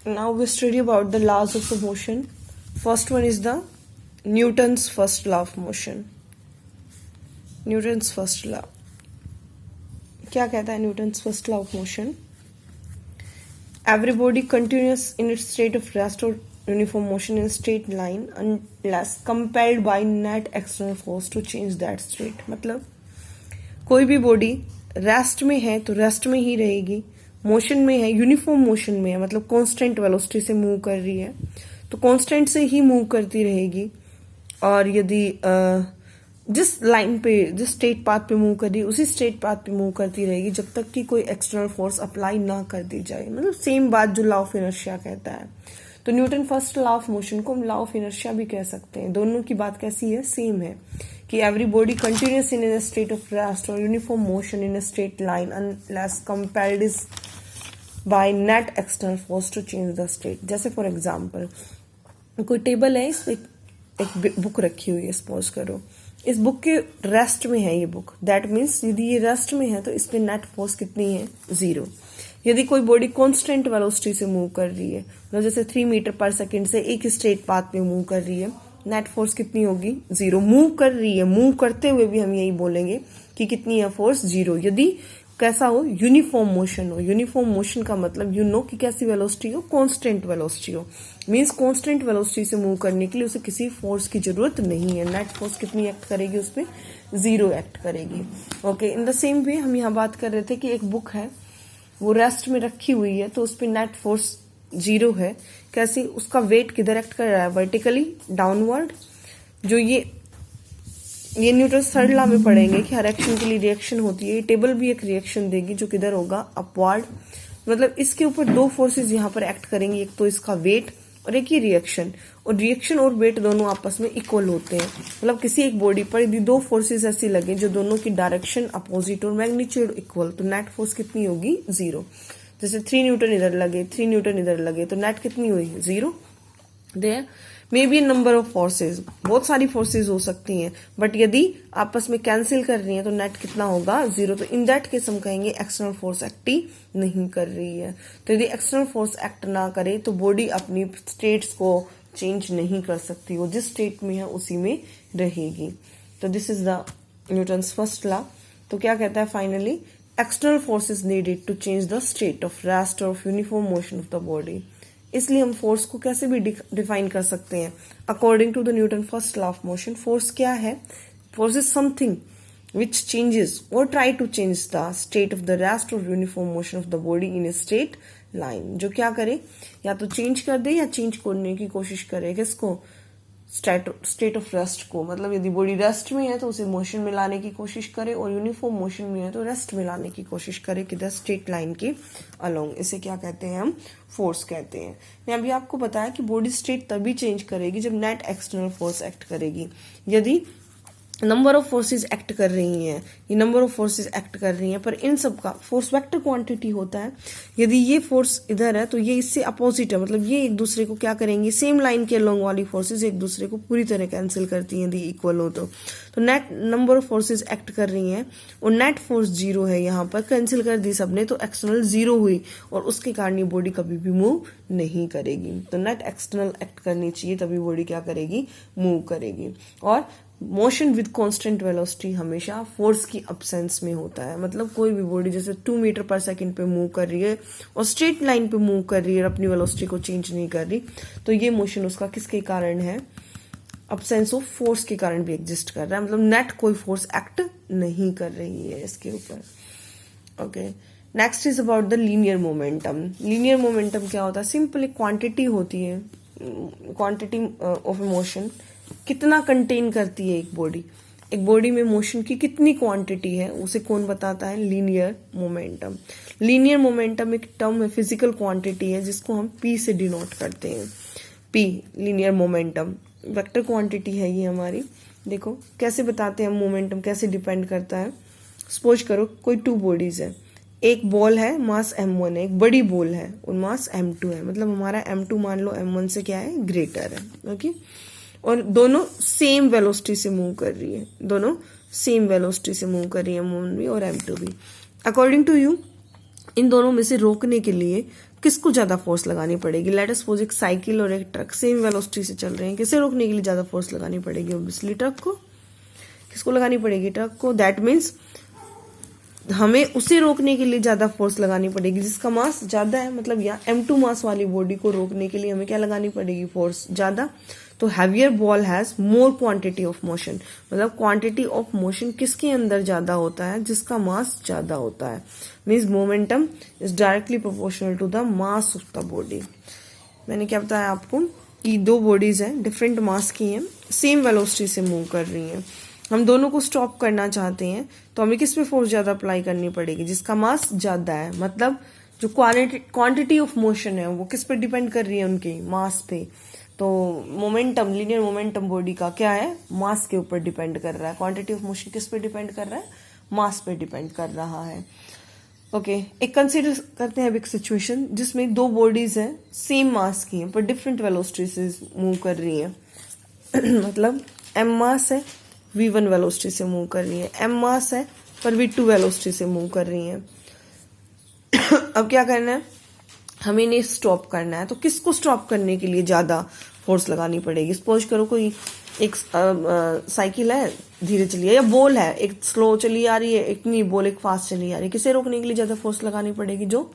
Now we study about the laws of the motion. First one is the Newton's first law of motion. Newton's first law क्या कहता है? Newton's first law of motion. Every body continues in its state of rest or uniform motion in a straight line unless compelled by net external force to change that state. मतलब कोई भी body rest में है तो rest में ही रहेगी, motion में है, यूनिफॉर्म मोशन में है, मतलब कांस्टेंट वेलोसिटी से मूव कर रही है तो कांस्टेंट से ही मूव करती रहेगी। और यदि जिस लाइन पे, जिस स्ट्रेट पाथ पे मूव कर रही है उसी स्ट्रेट पाथ पे मूव करती रहेगी जब तक कि कोई एक्सटर्नल फोर्स अप्लाई ना कर दी जाए। मतलब सेम बात जो लॉ ऑफ इनर्शिया कहता है। तो Newton first law of motion को हम लॉ ऑफ इनर्शिया भी कह सकते हैं। दोनों की बात कैसी है? सेम है कि every body continues in a state of rest or uniform motion in a straight line unless compelled is by net external force to change the state. जैसे फॉर एग्जाम्पल कोई टेबल है, इस एक बुक रखी हुई है, सपोज करो इस बुक के रेस्ट में है ये बुक। दैट मीन्स यदि ये रेस्ट में है तो इस पे नेट फोर्स कितनी है? 0। यदि कोई बॉडी कांस्टेंट वेलोसिटी से मूव कर रही है, मतलब जैसे 3 मीटर पर सेकंड से एक स्ट्रेट पाथ में मूव कर रही है, नेट फोर्स कितनी होगी? 0। मूव कर रही है, मूव करते हुए भी हम यही बोलेंगे कि कितनी है फोर्स? 0। यदि कैसा हो? यूनिफॉर्म मोशन हो। यूनिफॉर्म मोशन का मतलब कि कैसी वेलोसिटी हो? कांस्टेंट वेलोसिटी हो। मींस कांस्टेंट वेलोसिटी से मूव करने के लिए उसे किसी फोर्स की जरूरत नहीं है। नेट फोर्स कितनी एक्ट करेगी? उस पर 0 एक्ट करेगी। Okay, in the same way हम यहाँ बात कर रहे थे कि एक बुक है, वो रेस्ट में रखी हुई है तो उस पर नेट फोर्स 0 है। कैसे? उसका वेट किधर एक्ट कर रहा है? Vertically downward. जो ये न्यूटन थर्ड लॉ में पढ़ेंगे कि हर एक्शन के लिए रिएक्शन होती है। ये टेबल भी एक रिएक्शन देगी जो किधर होगा? अपवर्ड। मतलब इसके ऊपर 2 फोर्सेस यहाँ पर एक्ट करेंगी, एक तो इसका वेट और एक ही रिएक्शन। और रिएक्शन और वेट दोनों आपस में इक्वल होते हैं। मतलब किसी एक बॉडी पर यदि 2 फोर्सेस ऐसी लगे जो दोनों की डायरेक्शन अपोजिट और मैग्नीट्यूड इक्वल, तो नेट फोर्स कितनी होगी? 0। जैसे 3 न्यूटन इधर लगे, 3 न्यूटन इधर लगे तो नेट कितनी हुई? 0। There may be number of forces, बहुत सारी फोर्सेज हो सकती हैं, बट यदि आपस में कैंसिल कर रही हैं तो नेट कितना होगा? 0। तो इन दैट केस हम कहेंगे एक्सटर्नल फोर्स एक्ट ही नहीं कर रही है। तो यदि एक्सटर्नल फोर्स एक्ट ना करे तो बॉडी अपनी स्टेट्स को चेंज नहीं कर सकती, वो जिस स्टेट में है उसी में रहेगी। तो this is the Newton's first law. तो क्या कहता है फाइनली? External forces needed to change the state of rest of uniform motion of the body. इसलिए हम फोर्स को कैसे भी डिफाइन कर सकते हैं according to the Newton first law of motion. Force क्या है? Force is something which changes or try to change the state of the rest or uniform motion of the body in a straight line. जो क्या करे? या तो change कर दे या change करने की कोशिश करे। किसको? स्टेट ऑफ रेस्ट को। मतलब यदि बॉडी रेस्ट में है तो उसे मोशन में लाने की कोशिश करे, और यूनिफॉर्म मोशन में है तो रेस्ट में लाने की कोशिश करे किधर? स्ट्रेट लाइन के अलोंग। इसे क्या कहते हैं? हम फोर्स कहते हैं। मैं अभी आपको बताया कि बॉडी स्टेट तभी चेंज करेगी जब नेट एक्सटर्नल फोर्स एक्ट करेगी। यदि नंबर ऑफ फोर्सेस एक्ट कर रही हैं, ये नंबर ऑफ फोर्सेस एक्ट कर रही हैं, पर इन सब का फोर्स वेक्टर क्वांटिटी होता है। यदि ये फोर्स इधर है तो ये इससे अपोजिट है, मतलब ये एक दूसरे को क्या करेंगे? सेम लाइन के अलोंग वाली फोर्सेस एक दूसरे को पूरी तरह कैंसिल करती हैं यदि इक्वल हो तो net number of forces act कर रही हैं और नेट फोर्स 0 है। यहाँ पर कैंसिल कर दी सबने तो एक्सटर्नल 0 हुई, और उसके कारण ये बॉडी कभी भी मूव नहीं करेगी। तो नेट एक्सटर्नल एक्ट करनी चाहिए तभी बॉडी क्या करेगी? मूव करेगी। और मोशन विद कांस्टेंट वेलोसिटी हमेशा फोर्स की अब्सेंस में होता है। मतलब कोई भी बॉडी जैसे 2 मीटर पर सेकंड पे मूव कर रही है और स्ट्रेट लाइन पे मूव कर रही है और अपनी वेलोसिटी को चेंज नहीं कर रही, तो ये मोशन उसका किसके कारण है? अब्सेंस ऑफ फोर्स के कारण भी एग्जिस्ट कर रहा है। मतलब नेट कोई फोर्स एक्ट नहीं कर रही है इसके ऊपर। Okay, next is about the linear momentum. Linear momentum क्या होता है? सिंपल एक क्वांटिटी होती है, क्वांटिटी ऑफ मोशन कितना कंटेन करती है एक बॉडी। एक बॉडी में मोशन की कितनी क्वांटिटी है उसे कौन बताता है? Linear momentum. लीनियर मोमेंटम एक टर्म है, फिजिकल क्वांटिटी है जिसको हम पी से डिनोट करते हैं। P linear momentum vector quantity है ये हमारी। देखो कैसे बताते हैं हम मोमेंटम कैसे डिपेंड करता है। सपोज करो कोई 2 बॉडीज है, एक बॉल है, मास m1 है, एक बड़ी बॉल है और मास m2 है। मतलब हमारा m2 मान लो m1 से क्या है? ग्रेटर है। ओके, और दोनों सेम वेलोसिटी से मूव कर रही है, दोनों सेम वेलोसिटी से मूव कर रही है, m1 भी और m2 भी। अकॉर्डिंग टू यू इन दोनों में से रोकने के लिए किसको ज्यादा फोर्स लगानी पड़ेगी? लेट अस सपोज एक साइकिल और एक ट्रक सेम वेलोसिटी से चल रहे हैं, किसे रोकने के लिए ज्यादा फोर्स लगानी पड़ेगी? ऑब्वियसली ट्रक को। किसको लगानी पड़ेगी? ट्रक को। दैट मीन्स हमें उसे रोकने के लिए ज्यादा फोर्स लगानी पड़ेगी जिसका मास ज्यादा है, मतलब या m2 मास वाली बॉडी को रोकने के लिए हमें क्या लगानी पड़ेगी? फोर्स ज्यादा। तो heavier ball has more quantity of motion, मतलब क्वांटिटी ऑफ मोशन किसके अंदर ज्यादा होता है? जिसका मास ज्यादा होता है। Means momentum is directly proportional to the mass of the body. मैंने क्या बताया आपको कि दो बॉडीज हैं, डिफरेंट मास की हैं, सेम वेलोसिटी से मूव कर रही हैं। हम दोनों को स्टॉप करना चाहते हैं तो हमें किस पे फोर्स ज्यादा अप्लाई करनी पड़ेगी? जिसका मास ज्यादा है। मतलब जो क्वांटिटी ऑफ मोशन है वो किस पे डिपेंड कर रही है? उनके मास पे। तो मोमेंटम, लीनियर मोमेंटम बॉडी का क्या है? मास के ऊपर डिपेंड कर रहा है। क्वांटिटी ऑफ मोशन किस पे डिपेंड कर रहा है? मास पे डिपेंड कर रहा है। ओके, एक कंसीडर करते हैं अब एक सिचुएशन जिसमें दो बॉडीज हैं, सेम मास की हैं पर डिफरेंट वेलोसिटी से मूव कर रही हैं। मतलब m मास है, v1 वेलोसिटी से मूव कर रही है, m मास है पर v2 वेलोसिटी से मूव कर रही है। अब क्या करना है? हमें इन्हें स्टॉप करना है। तो किसको स्टॉप करने के लिए ज्यादा फोर्स लगानी पड़ेगी? सपोज करो कोई एक साइकिल है, धीरे चली है, या बॉल है, एक स्लो चली आ रही है, एक नहीं, बॉल एक फास्ट चली आ रही है। किसे रोकने के लिए ज्यादा फोर्स लगानी पड़ेगी? जो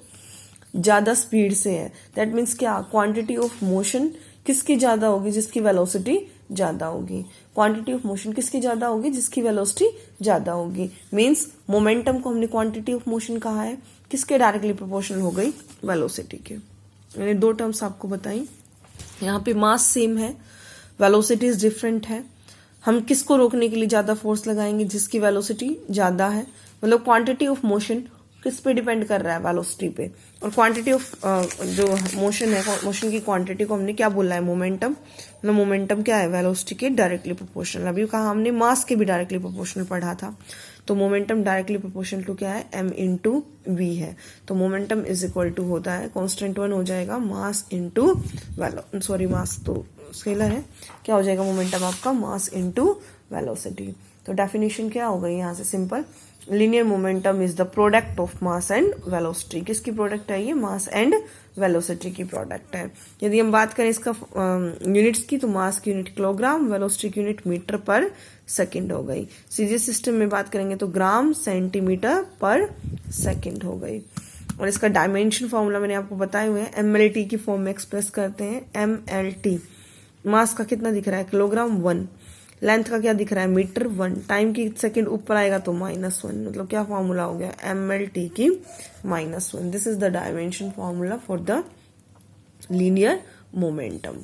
ज्यादा स्पीड से है। दैट मीन्स क्या? क्वांटिटी ऑफ मोशन किसकी ज्यादा होगी? जिसकी वेलोसिटी ज्यादा होगी। क्वांटिटी ऑफ मोशन किसकी ज्यादा होगी? जिसकी वेलोसिटी ज्यादा होगी। मीन्स मोमेंटम को हमने क्वांटिटी ऑफ मोशन कहा है, किसके डायरेक्टली प्रोपोर्शनल हो गई? वेलोसिटी के। मैंने दो टर्म्स आपको बताई। यहाँ पे मास सेम है, वेलोसिटीज डिफरेंट है। हम किसको रोकने के लिए ज्यादा फोर्स लगाएंगे? जिसकी वेलोसिटी ज्यादा है। मतलब क्वांटिटी ऑफ मोशन किस पे डिपेंड कर रहा है? वेलोसिटी पे। और क्वांटिटी ऑफ जो मोशन है, मोशन की क्वांटिटी को हमने क्या बोला है? मोमेंटम। मतलब मोमेंटम क्या है? वेलोसिटी के डायरेक्टली प्रोपोर्शनल। अभी कहा हमने मास के भी डायरेक्टली प्रोपोर्शनल पढ़ा था। तो मोमेंटम डायरेक्टली प्रोपोर्शनल टू क्या है? m इंटू वी है। तो मोमेंटम इज इक्वल टू होता है, कॉन्स्टेंट वन हो जाएगा, मास इंटू सॉरी मास तो स्केलर है, क्या हो जाएगा मोमेंटम आपका? Mass into velocity. तो डेफिनेशन क्या हो गई यहाँ से? Simple, linear momentum is the product of mass and velocity. किसकी प्रोडक्ट है ये? मास एंड वेलोसिटी की प्रोडक्ट है। यदि हम बात करें इसका यूनिट्स की, तो मास की यूनिट किलोग्राम, वेलोसिटी की यूनिट मीटर पर सेकंड हो गई। सीरीज सिस्टम में बात करेंगे तो ग्राम सेंटीमीटर पर सेकंड हो गई। और इसका डायमेंशन फॉर्मूला मैंने आपको बताए हुए हैं, mlt की फॉर्म में एक्सप्रेस करते हैं। mlt मास का कितना दिख रहा है? किलोग्राम 1। लेंथ का क्या दिख रहा है? मीटर 1। टाइम की सेकंड ऊपर आएगा तो -1। मतलब क्या फॉर्मूला हो गया? mlt की -1। This is the dimension formula for the linear momentum.